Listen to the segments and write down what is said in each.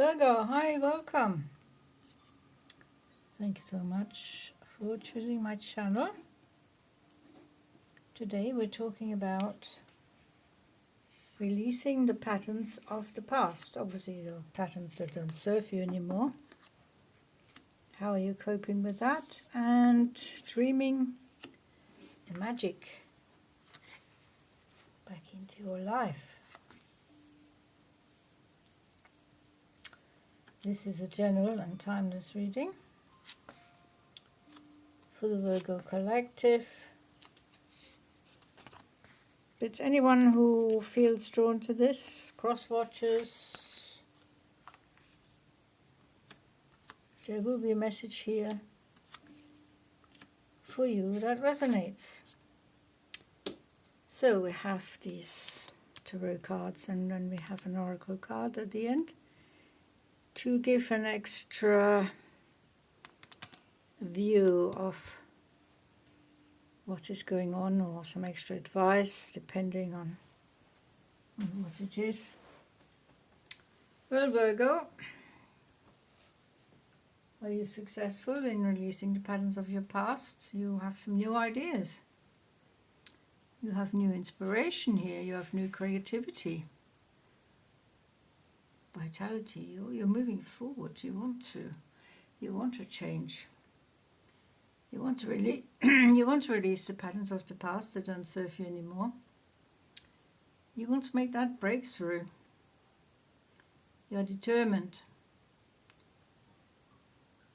Virgo, hi, welcome. Thank you so much for choosing my channel. Today we're talking about releasing the patterns of the past. Obviously, the patterns that don't serve you anymore. How are you coping with that? And dreaming the magic back into your life. This is a general and timeless reading for the Virgo Collective. But anyone who feels drawn to this, cross-watchers, there will be a message here for you that resonates. So we have these tarot cards and then we have an oracle card at the end to give an extra view of what is going on, or some extra advice depending on what it is. Well, Virgo, are you successful in releasing the patterns of your past? You have some new ideas. You have new inspiration here. You have new creativity, vitality. You're moving forward. You want to change. You want to release the patterns of the past that don't serve you anymore. You want to make that breakthrough. You're determined.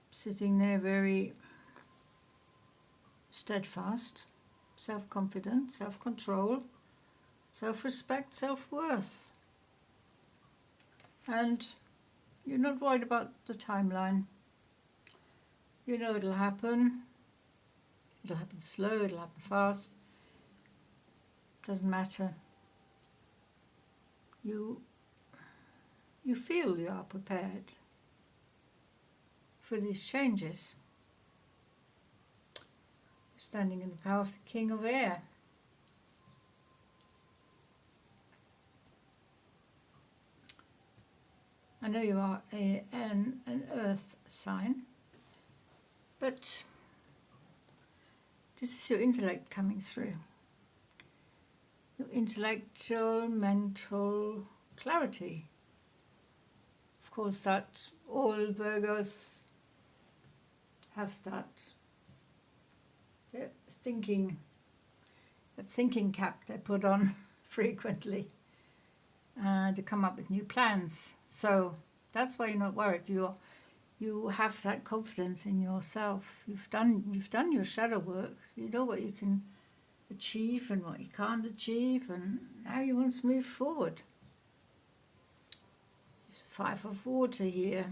Sitting there very steadfast, self-confident, self-control, self-respect, self-worth. And you're not worried about the timeline. You know it'll happen. It'll happen slow, it'll happen fast. Doesn't matter. You feel you are prepared for these changes. Standing in the power of the King of Air. I know you are an earth sign, but this is your intellect coming through. Your intellectual, mental clarity. Of course, that all Virgos have that thinking cap they put on frequently to come up with new plans. So that's why you're not worried. You have that confidence in yourself. You've done your shadow work. You know what you can achieve and what you can't achieve, and now you want to move forward. There's 5 of water here.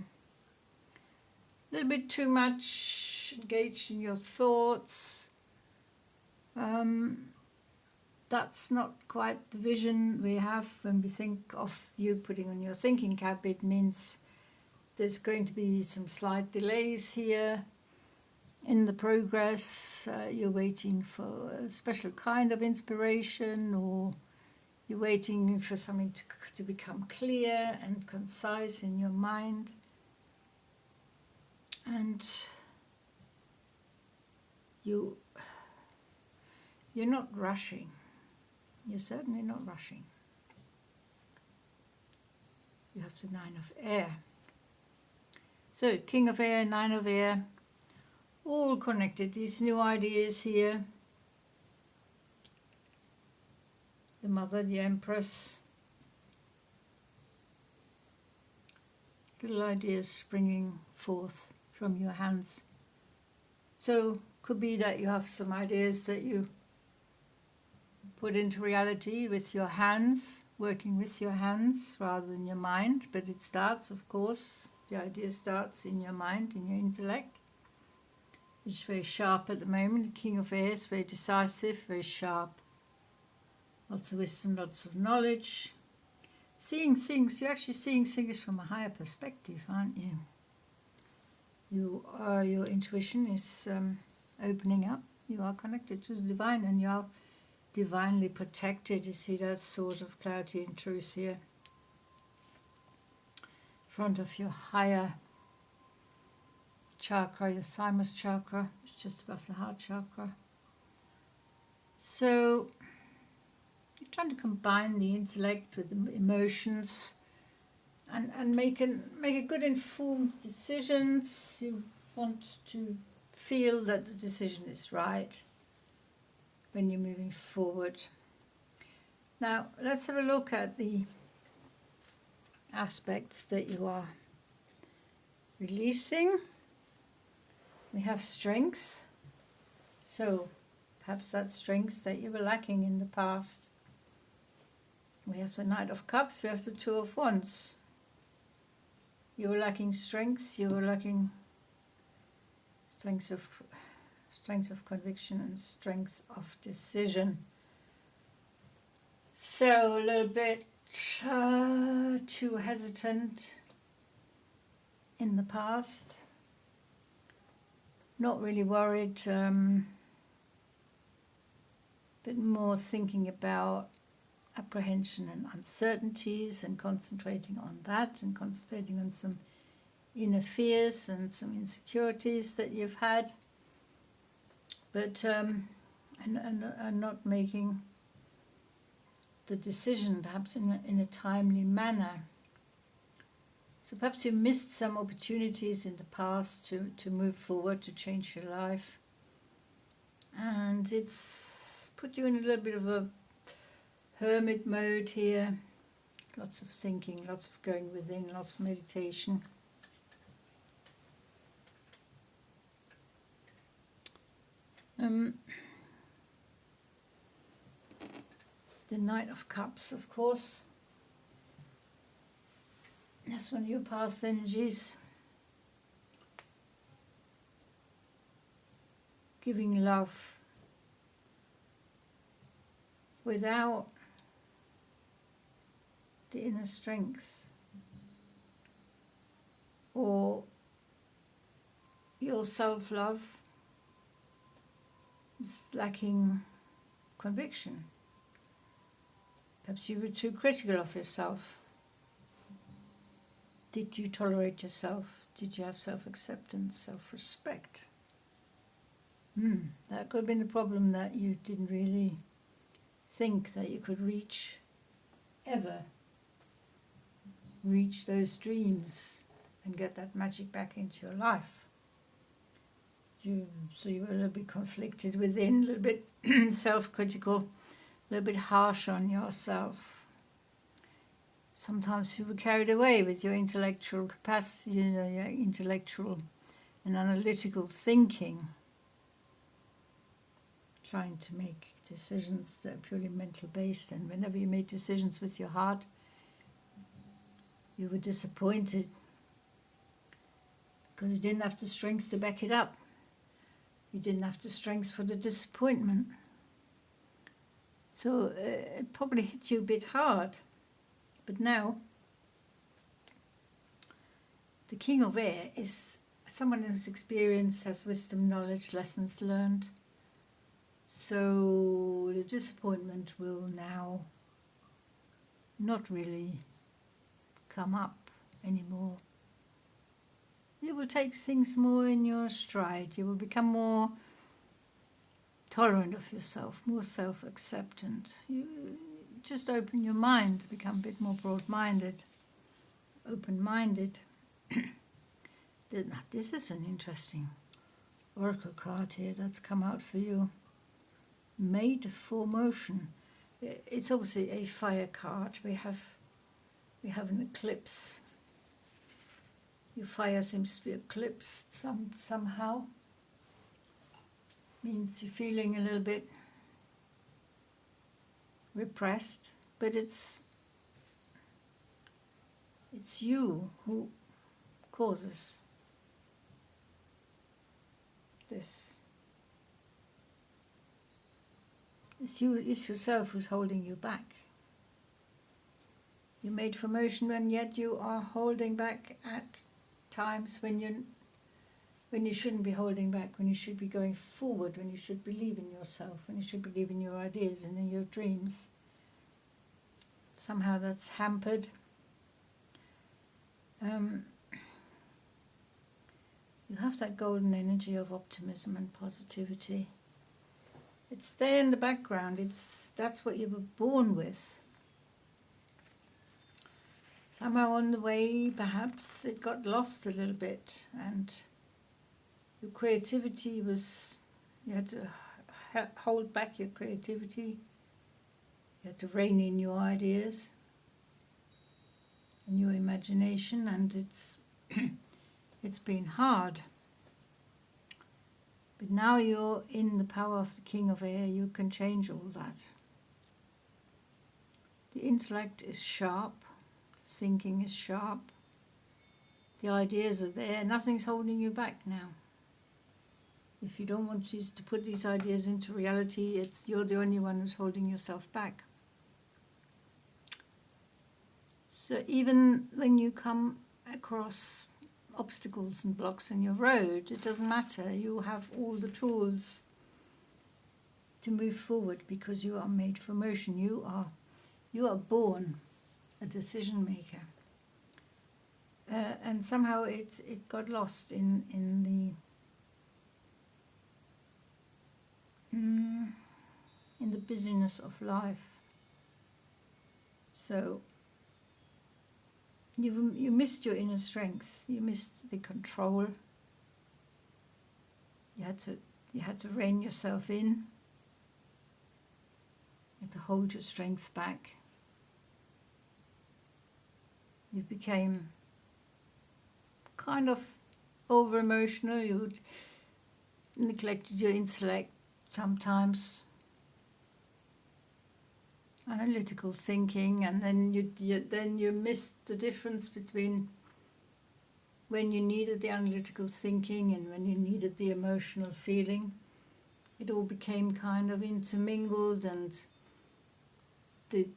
A little bit too much engaged in your thoughts. That's not quite the vision we have when we think of you putting on your thinking cap. It means there's going to be some slight delays here in the progress. You're waiting for a special kind of inspiration, or you're waiting for something to become clear and concise in your mind. And you're not rushing. You're certainly not rushing. You have the 9 of Air. So, King of Air, 9 of Air, all connected. These new ideas here. The Mother, the Empress. Little ideas springing forth from your hands. So, could be that you have some ideas that you put into reality with your hands, working with your hands rather than your mind. But it starts, of course, the idea starts in your mind, in your intellect, which is very sharp at the moment. The King of Air is very decisive, very sharp. Lots of wisdom, lots of knowledge. Seeing things, you're actually seeing things from a higher perspective, aren't you? Your intuition is opening up. You are connected to the divine, and you are divinely protected. You see that sort of clarity and truth here. front of your higher chakra, your thymus chakra, it's just above the heart chakra. So you're trying to combine the intellect with the emotions and make a good informed decisions. You want to feel that the decision is right when you're moving forward. Now let's have a look at the aspects that you are releasing. We have strength, so perhaps that strength that you were lacking in the past. We have the Knight of Cups, we have the Two of Wands. You were lacking strength, you were lacking strength of conviction and strength of decision. So a little bit too hesitant in the past, not really worried, but more thinking about apprehension and uncertainties and concentrating on that and concentrating on some inner fears and some insecurities that you've had, but and not making the decision perhaps in a timely manner. So perhaps you missed some opportunities in the past to move forward, to change your life, and it's put you in a little bit of a hermit mode here. Lots of thinking, lots of going within, lots of meditation. The Knight of Cups, of course. That's one of your past energies. Giving love without the inner strength, or your self-love is lacking conviction. Perhaps you were too critical of yourself. Did you tolerate yourself? Did you have self-acceptance, self-respect? That could have been the problem, that you didn't really think that you could ever reach those dreams and get that magic back into your life. So you were a little bit conflicted within, a little bit self-critical, a little bit harsh on yourself. Sometimes you were carried away with your intellectual capacity, your intellectual and analytical thinking, trying to make decisions that are purely mental based, and whenever you made decisions with your heart, you were disappointed because you didn't have the strength to back it up. You didn't have the strength for the disappointment. So it probably hit you a bit hard. But now, the King of Air is someone who's experienced, has wisdom, knowledge, lessons learned. So the disappointment will now not really come up anymore. You will take things more in your stride. You will become more tolerant of yourself, more self-acceptant. You just open your mind, become a bit more broad-minded, open-minded. This is an interesting oracle card here that's come out for you. Made for motion. It's obviously a fire card. We have an eclipse. Your fire seems to be eclipsed somehow. Means you're feeling a little bit repressed, but it's you who causes this. It's yourself who's holding you back. You're made for motion, and yet you are holding back at times when you shouldn't be holding back, when you should be going forward, when you should believe in yourself, when you should believe in your ideas and in your dreams. Somehow that's hampered. you have that golden energy of optimism and positivity. It's there in the background. That's what you were born with. Somehow on the way, perhaps it got lost a little bit, and your creativity was, you had to hold back your creativity. You had to rein in your ideas and your imagination, and it's been hard. But now you're in the power of the King of Air. You can change all that. The intellect is sharp. Thinking is sharp. The ideas are there. Nothing's holding you back now. If you don't want to put these ideas into reality, you're the only one who's holding yourself back. So even when you come across obstacles and blocks in your road, it doesn't matter. You have all the tools to move forward because you are made for motion. You are born a decision maker. And somehow it got lost in the busyness of life. So you missed your inner strength. You missed the control. You had to rein yourself in. You had to hold your strength back. You became kind of over emotional. You neglected your intellect sometimes. Analytical thinking, and then you missed the difference between when you needed the analytical thinking and when you needed the emotional feeling. It all became kind of intermingled, and the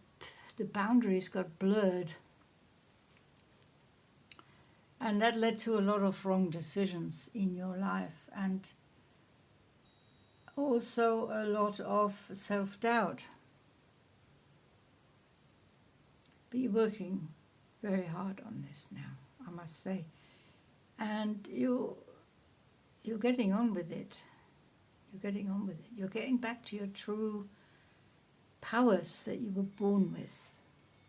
boundaries got blurred. And that led to a lot of wrong decisions in your life, and also a lot of self-doubt. But you're working very hard on this now, I must say. And you're getting on with it. You're getting on with it. You're getting back to your true powers that you were born with.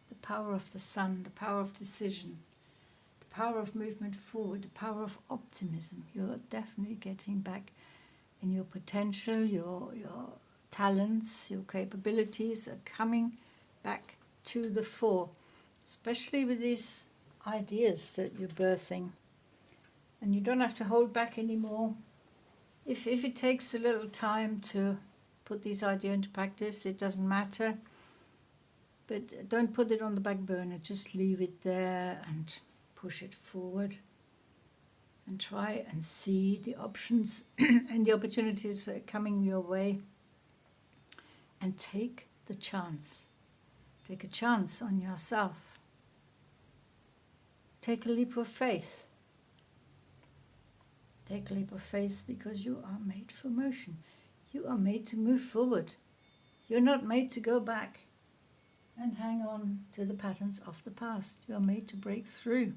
The power of the sun, the power of decision, the power of movement forward, the power of optimism. You're definitely getting back in your potential, your talents, your capabilities are coming back to the fore, especially with these ideas that you're birthing. And you don't have to hold back anymore. If it takes a little time to put these ideas into practice, it doesn't matter. But don't put it on the back burner. Just leave it there and push it forward. And try and see the options and the opportunities that are coming your way. And take the chance. Take a chance on yourself. Take a leap of faith. Take a leap of faith because you are made for motion. You are made to move forward. You're not made to go back and hang on to the patterns of the past. You are made to break through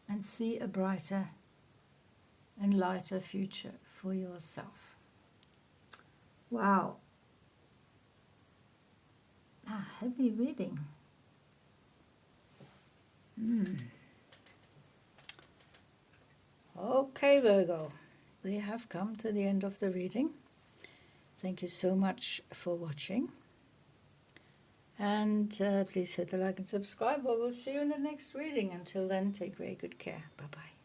and see a brighter and lighter future for yourself. Wow. Heavy reading. Okay, Virgo, we have come to the end of the reading. Thank you so much for watching. And please hit the like and subscribe, or we'll see you in the next reading. Until then, take very good care. Bye-bye.